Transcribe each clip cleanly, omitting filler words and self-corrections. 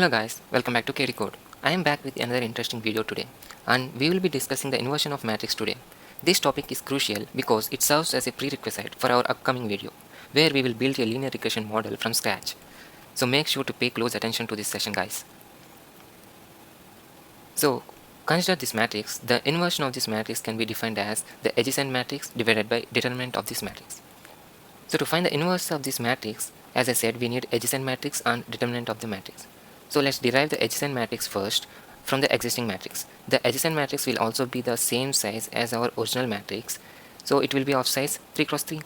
Hello guys, welcome back to KD Code. I am back with another interesting video today, and we will be discussing the inversion of matrix today. This topic is crucial because it serves as a prerequisite for our upcoming video, where we will build a linear regression model from scratch. So make sure to pay close attention to this session, guys. So consider this matrix. The inversion of this matrix can be defined as the adjacent matrix divided by determinant of this matrix. So to find the inverse of this matrix, as I said, we need adjacent matrix and determinant of the matrix. So let's derive the adjacent matrix first from the existing matrix. The adjacent matrix will also be the same size as our original matrix, so it will be of size 3 cross 3.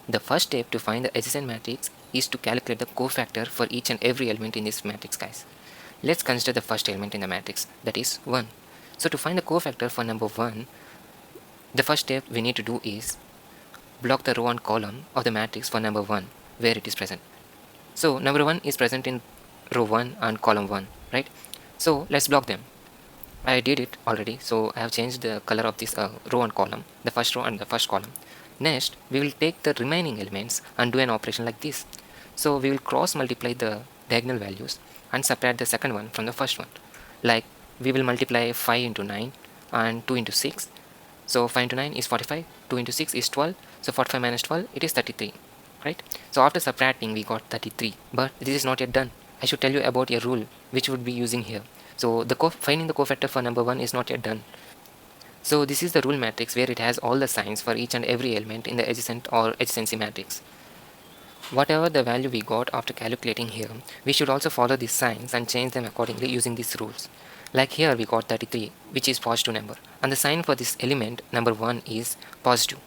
The first step to find the adjacent matrix is to calculate the cofactor for each and every element in this matrix, guys. Let's consider the first element in the matrix, that is 1. So to find the cofactor for number 1, the first step we need to do is block the row and column of the matrix for number 1 where it is present. So number 1 is present in row 1 and column 1, right? So let's block them. I did it already, so I have changed the color of this row and column, the first row and the first column. Next, we will take the remaining elements and do an operation like this. So we will cross multiply the diagonal values and subtract the second one from the first one. Like we will multiply 5 into 9 and 2 into 6. So 5 into 9 is 45, 2 into 6 is 12, so 45 minus 12, it is 33, right? So after subtracting, we got 33, but this is not yet done. I should tell you about a rule which would be using here. So the finding the cofactor for number 1 is not yet done. So this is the rule matrix where it has all the signs for each and every element in the adjacent or adjacency matrix. Whatever the value we got after calculating here, we should also follow these signs and change them accordingly using these rules. Like here we got 33, which is positive number, and the sign for this element number 1 is positive.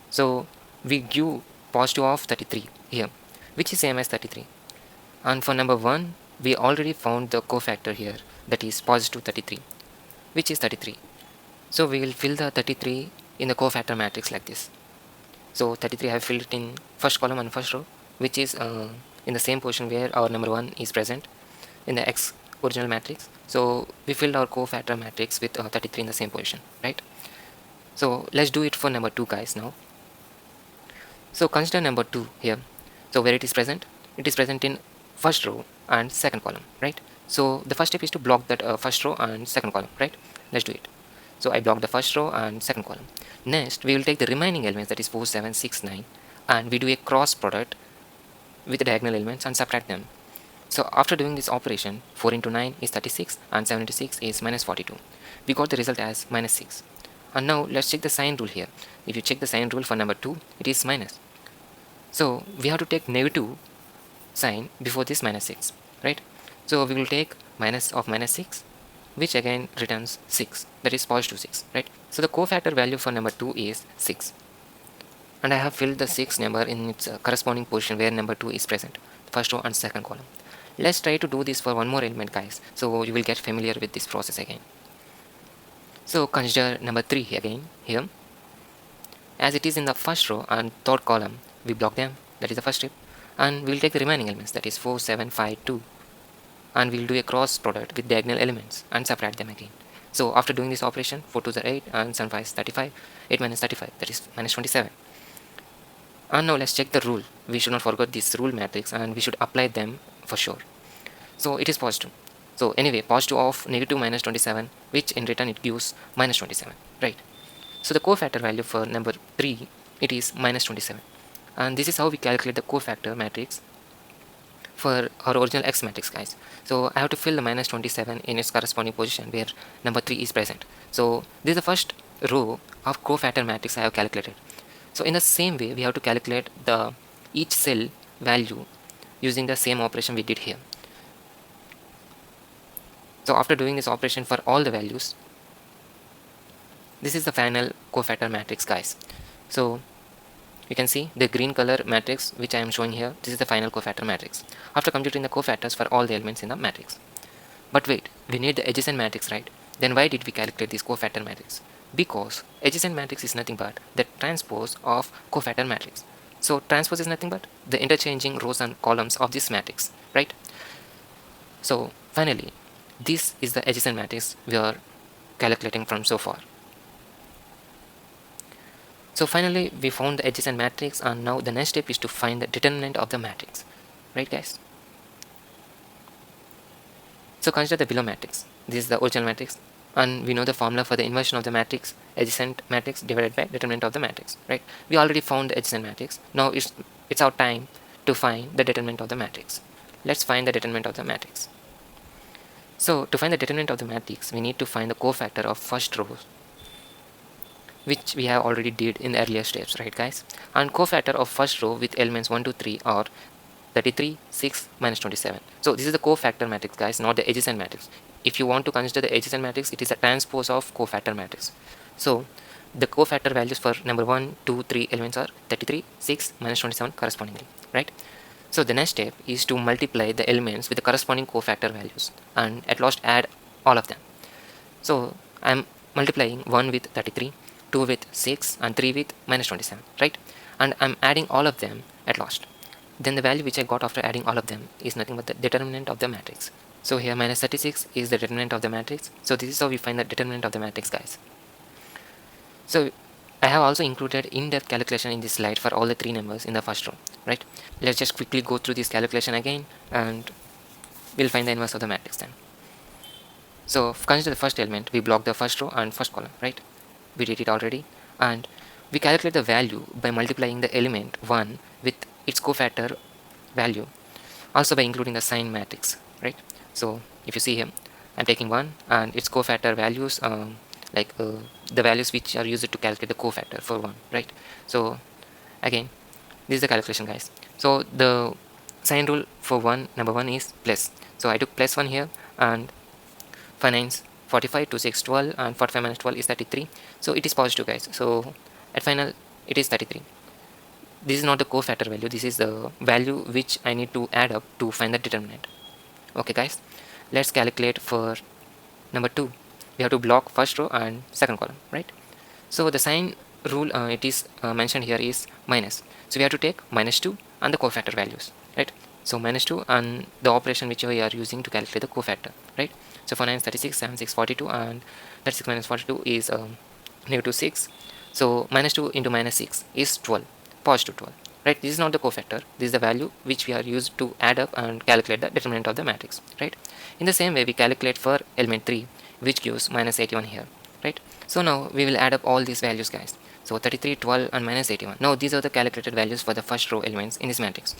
So we give positive of 33 here, which is same as 33. And for number 1, we already found the cofactor here, that is positive 33, which is 33. So we will fill the 33 in the cofactor matrix like this. So 33 I have filled it in first column and first row, which is in the same position where our number 1 is present in the X original matrix. So we filled our cofactor matrix with 33 in the same position, right? So let's do it for number 2, guys, now. So consider number 2 here. So where it is present in first row and second column, right? So the first step is to block that first row and second column, right? Let's do it. So I block the first row and second column. Next, we will take the remaining elements, that is 4, 7, 6, 9, and we do a cross product with the diagonal elements and subtract them. So after doing this operation, 4 into 9 is 36 and 7 into 6 is minus 42. We got the result as minus 6. And now let's check the sign rule here. If you check the sign rule for number 2, it is minus. So we have to take negative sign before this minus 6, right? So we will take minus of minus 6, which again returns 6, that is positive 6, right? So the cofactor value for number 2 is 6, and I have filled the 6 number in its corresponding position where number 2 is present, first row and second column. Let's try to do this for one more element, guys, so you will get familiar with this process again. So consider number 3 again here. As it is in the first row and third column, we block them, that is the first step, and we will take the remaining elements, that is 4, 7, 5, 2, and we will do a cross product with diagonal elements and subtract them again. So after doing this operation, 4 2s are 8 and 7 5 is 35, 8 minus 35, that is minus 27. And now let's check the rule. We should not forget this rule matrix and we should apply them for sure. So it is positive. So anyway, positive of negative minus 27, which in return it gives minus 27, right? So the cofactor value for number 3, it is minus 27. And this is how we calculate the cofactor matrix for our original X matrix, guys. So I have to fill the minus 27 in its corresponding position where number 3 is present. So this is the first row of cofactor matrix I have calculated. So in the same way, we have to calculate the each cell value using the same operation we did here. So after doing this operation for all the values, this is the final cofactor matrix, guys. So you can see the green color matrix which I am showing here. This is the final cofactor matrix after computing the cofactors for all the elements in the matrix. But wait, we need the adjacent matrix, right? Then why did we calculate this cofactor matrix? Because adjacent matrix is nothing but the transpose of cofactor matrix. So transpose is nothing but the interchanging rows and columns of this matrix, right? So finally, this is the adjacent matrix we are calculating from so far. So finally, we found the adjacent matrix, and now the next step is to find the determinant of the matrix, right, guys? So consider the below matrix. This is the original matrix, and we know the formula for the inversion of the matrix: adjacent matrix divided by determinant of the matrix, right? We already found the adjacent matrix. Now it's our time to find the determinant of the matrix. Let's find the determinant of the matrix. So to find the determinant of the matrix, we need to find the cofactor of first row, which we have already did in the earlier steps, right guys? And cofactor of first row with elements 1 to 3 are 33, 6, minus 27. So this is the cofactor matrix, guys, not the adjacent matrix. If you want to consider the adjacent matrix, it is a transpose of cofactor matrix. So the cofactor values for number 1, 2, 3 elements are 33, 6, minus 27 correspondingly, right? So the next step is to multiply the elements with the corresponding cofactor values and at last add all of them. So I'm multiplying 1 with 33, 2 with 6 and 3 with minus 27, right? And I'm adding all of them at last. Then the value which I got after adding all of them is nothing but the determinant of the matrix. So here minus 36 is the determinant of the matrix. So this is how we find the determinant of the matrix, guys. So I have also included in-depth calculation in this slide for all the 3 numbers in the first row, right? Let's just quickly go through this calculation again and we'll find the inverse of the matrix then. So consider the first element, we block the first row and first column, right? We did it already, and we calculate the value by multiplying the element 1 with its cofactor value, also by including the sign matrix, right? So if you see here, I'm taking 1 and its cofactor values, the values which are used to calculate the cofactor for 1, right? So again, this is the calculation, guys. So the sign rule for number 1 is plus. So I took plus 1 here, and 5 9s 45, 2 6 12, and 45 minus 12 is 33. So it is positive, guys. So at final it is 33. This is not the cofactor value, this is the value which I need to add up to find the determinant. Okay guys, let's calculate for number 2. We have to block first row and second column, right? So the sign rule it is mentioned here is minus. So we have to take minus 2 and the cofactor values, right? So minus 2 and the operation which we are using to calculate the cofactor, right? So for 9 is 36, 7 6 42, and 36 minus 42 is negative 6. So minus 2 into minus 6 is 12, positive 12, right? This is not the cofactor, this is the value which we are used to add up and calculate the determinant of the matrix, right? In the same way we calculate for element 3, which gives minus 81 here, right? So now we will add up all these values, guys. So 33, 12 and minus 81. Now these are the calculated values for the first row elements in this matrix,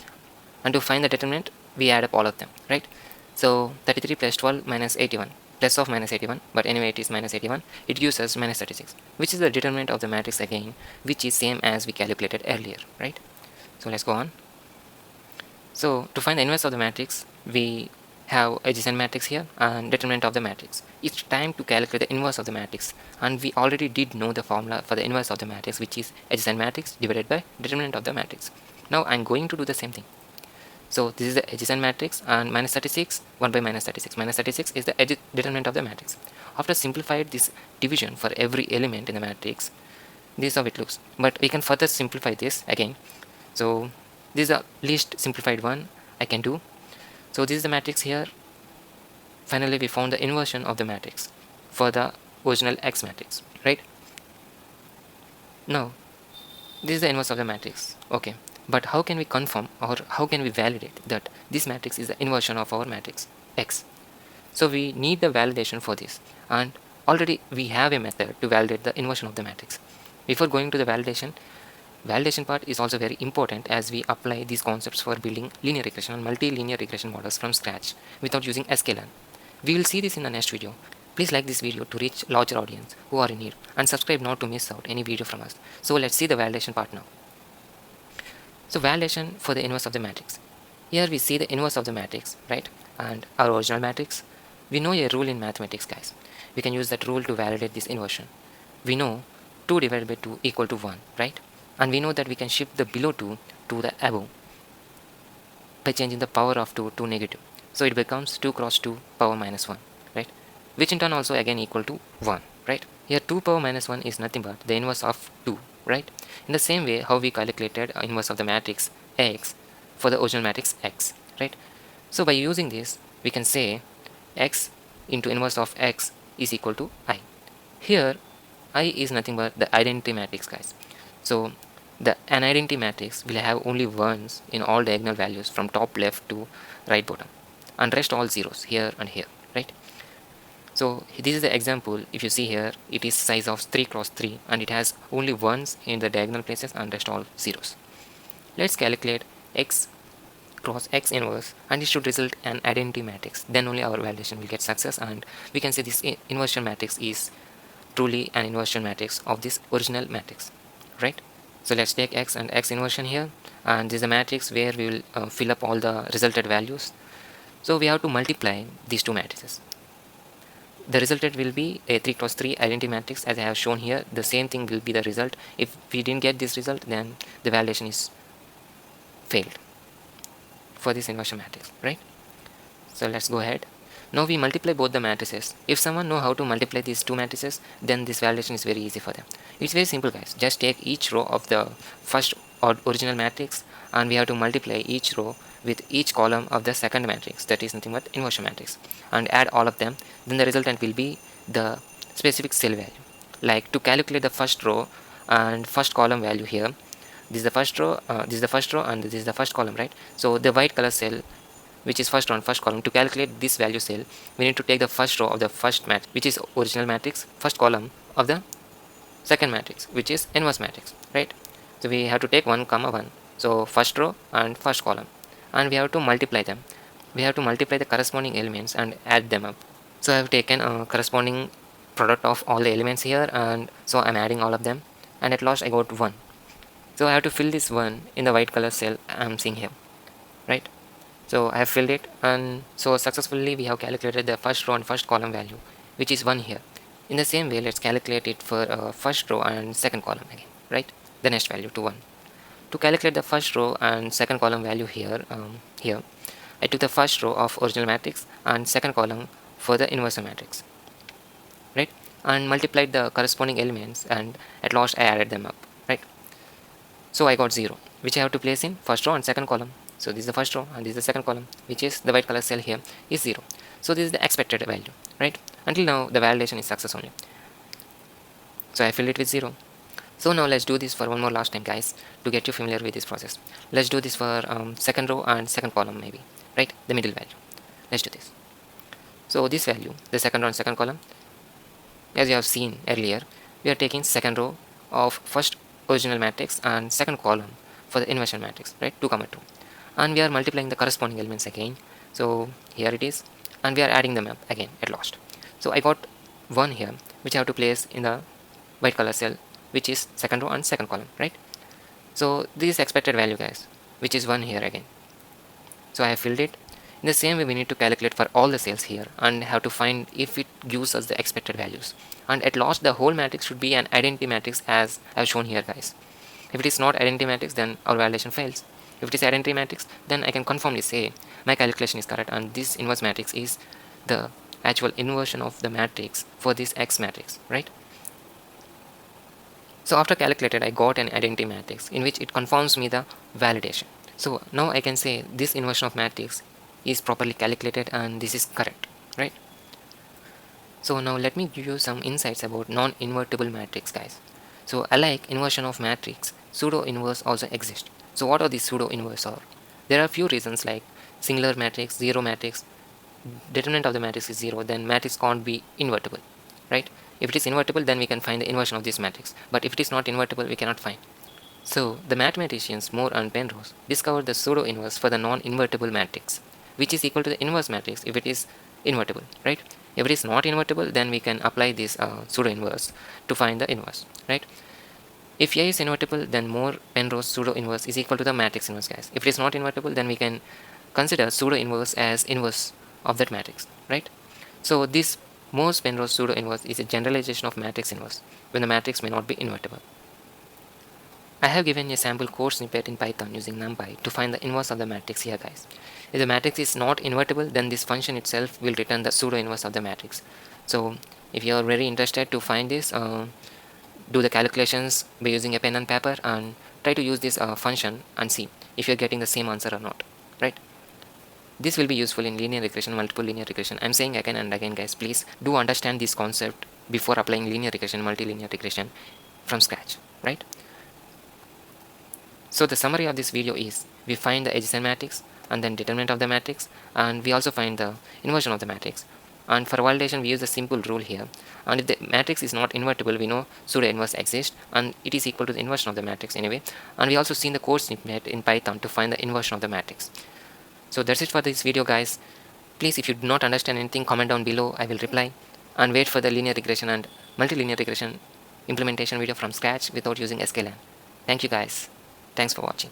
and to find the determinant we add up all of them, right? So 33 plus 12 minus 81, plus of minus 81, but anyway it is minus 81, it gives us minus 36, which is the determinant of the matrix again, which is same as we calculated earlier, right? So let's go on. So to find the inverse of the matrix, we have adjacent matrix here and determinant of the matrix. It's time to calculate the inverse of the matrix, and we already did know the formula for the inverse of the matrix, which is adjacent matrix divided by determinant of the matrix. Now I'm going to do the same thing. So this is the adjacent matrix, and minus 36, 1 by minus 36. Minus 36 is the determinant of the matrix. After simplified this division for every element in the matrix, this is how it looks. But we can further simplify this again. So this is the least simplified one I can do. So this is the matrix here. Finally we found the inversion of the matrix for the original X matrix, right? Now this is the inverse of the matrix. Okay, but how can we confirm or how can we validate that this matrix is the inversion of our matrix X? So we need the validation for this, and already we have a method to validate the inversion of the matrix. Before going to the validation part is also very important, as we apply these concepts for building linear regression and multi-linear regression models from scratch without using sklearn. We will see this in the next video. Please like this video to reach larger audience who are in need, and subscribe not to miss out any video from us. So let's see the validation part now. So validation for the inverse of the matrix. Here we see the inverse of the matrix, right? And our original matrix. We know a rule in mathematics, guys. We can use that rule to validate this inversion. We know 2 divided by 2 equal to 1, right? And we know that we can shift the below 2 to the above by changing the power of 2 to negative. So it becomes 2 cross 2 power minus 1, right? Which in turn also again equal to 1, right? Here 2 power minus 1 is nothing but the inverse of 2, right? In the same way how we calculated inverse of the matrix X for the original matrix X, right? So by using this we can say X into inverse of X is equal to I. Here I is nothing but the identity matrix, guys. So an identity matrix will have only ones in all diagonal values from top left to right bottom, and rest all zeros here and here, right? So this is the example. If you see here, it is size of 3 cross 3 and it has only ones in the diagonal places and rest all zeros. Let's calculate x cross x inverse and it should result an identity matrix. Then only our validation will get success and we can say this inversion matrix is truly an inversion matrix of this original matrix, right? So let's take x and x inversion here, and this is a matrix where we will fill up all the resulted values. So we have to multiply these two matrices. The resulted will be a 3 cross 3 identity matrix as I have shown here. The same thing will be the result. If we didn't get this result, then the validation is failed for this inversion matrix, right? So let's go ahead. Now we multiply both the matrices. If someone know how to multiply these two matrices, then this validation is very easy for them. It's very simple, guys. Just take each row of the first original matrix and we have to multiply each row with each column of the second matrix, that is nothing but inversion matrix, and add all of them. Then the resultant will be the specific cell value. Like to calculate the first row and first column value here, this is the first row, this is the first row, and this is the first column, right? So the white color cell, which is first row and first column, to calculate this value cell, we need to take the first row of the first matrix, which is original matrix, first column of the second matrix, which is inverse matrix, right? So we have to take 1 comma 1, so first row and first column, and we have to multiply them. We have to multiply the corresponding elements and add them up. So I have taken a corresponding product of all the elements here, and so I'm adding all of them, and at last I got 1. So I have to fill this 1 in the white color cell I'm seeing here, right? So I have filled it, and so successfully we have calculated the first row and first column value, which is 1 here. In the same way, let's calculate it for first row and second column again, right? The next value to 1. To calculate the first row and second column value here, I took the first row of original matrix and second column for the inverse matrix, right? And multiplied the corresponding elements, and at last I added them up, right? So I got 0, which I have to place in first row and second column. So this is the first row and this is the second column, which is the white color cell here is 0. So this is the expected value, right? Until now the validation is success only. So I filled it with 0. So now let's do this for one more last time, guys, to get you familiar with this process. Let's do this for second row and second column maybe, right? The middle value. Let's do this. So this value, the second row and second column, as you have seen earlier, we are taking second row of first original matrix and second column for the inversion matrix, right? 2 comma 2. And we are multiplying the corresponding elements again. So here it is, and we are adding them up again at last. So I got 1 here, which I have to place in the white color cell, which is second row and second column, right? So this is expected value, guys, which is 1 here again. So I have filled it. In the same way, we need to calculate for all the cells here and have to find if it gives us the expected values. And at last, the whole matrix should be an identity matrix as I have shown here, guys. If it is not identity matrix, then our validation fails. If it is identity matrix, then I can confirmly say my calculation is correct and this inverse matrix is the actual inversion of the matrix for this X matrix, right? So after calculated, I got an identity matrix in which it confirms me the validation. So now I can say this inversion of matrix is properly calculated and this is correct, right? So now let me give you some insights about non-invertible matrix, guys. So alike inversion of matrix, pseudo-inverse also exists. So what are these pseudo-inverse are? There are a few reasons like singular matrix, zero matrix, determinant of the matrix is 0, then matrix can't be invertible, right? If it is invertible, then we can find the inversion of this matrix, but if it is not invertible, we cannot find. So the mathematicians Moore and Penrose discovered the pseudo-inverse for the non-invertible matrix, which is equal to the inverse matrix if it is invertible, right? If it is not invertible, then we can apply this pseudo-inverse to find the inverse, right? If A is invertible, then Moore Penrose pseudo-inverse is equal to the matrix inverse, guys. If it is not invertible, then we can consider pseudo-inverse as inverse of that matrix, right? So this Moore's Penrose pseudo-inverse is a generalization of matrix inverse when the matrix may not be invertible. I have given a sample code snippet in Python using NumPy to find the inverse of the matrix here, guys. If the matrix is not invertible, then this function itself will return the pseudo-inverse of the matrix. So if you are very interested to find this, do the calculations by using a pen and paper and try to use this function and see if you're getting the same answer or not, right? This will be useful in linear regression, multiple linear regression. I'm saying again and again, guys, please do understand this concept before applying linear regression, multilinear regression from scratch, right? So the summary of this video is we find the adjacent matrix and then determinant of the matrix, and we also find the inversion of the matrix. And for validation, we use a simple rule here. And if the matrix is not invertible, we know pseudo inverse exists, and it is equal to the inversion of the matrix anyway. And we also seen the code snippet in Python to find the inversion of the matrix. So that's it for this video, guys. Please, if you do not understand anything, comment down below. I will reply. And wait for the linear regression and multilinear regression implementation video from scratch without using sklearn. Thank you, guys. Thanks for watching.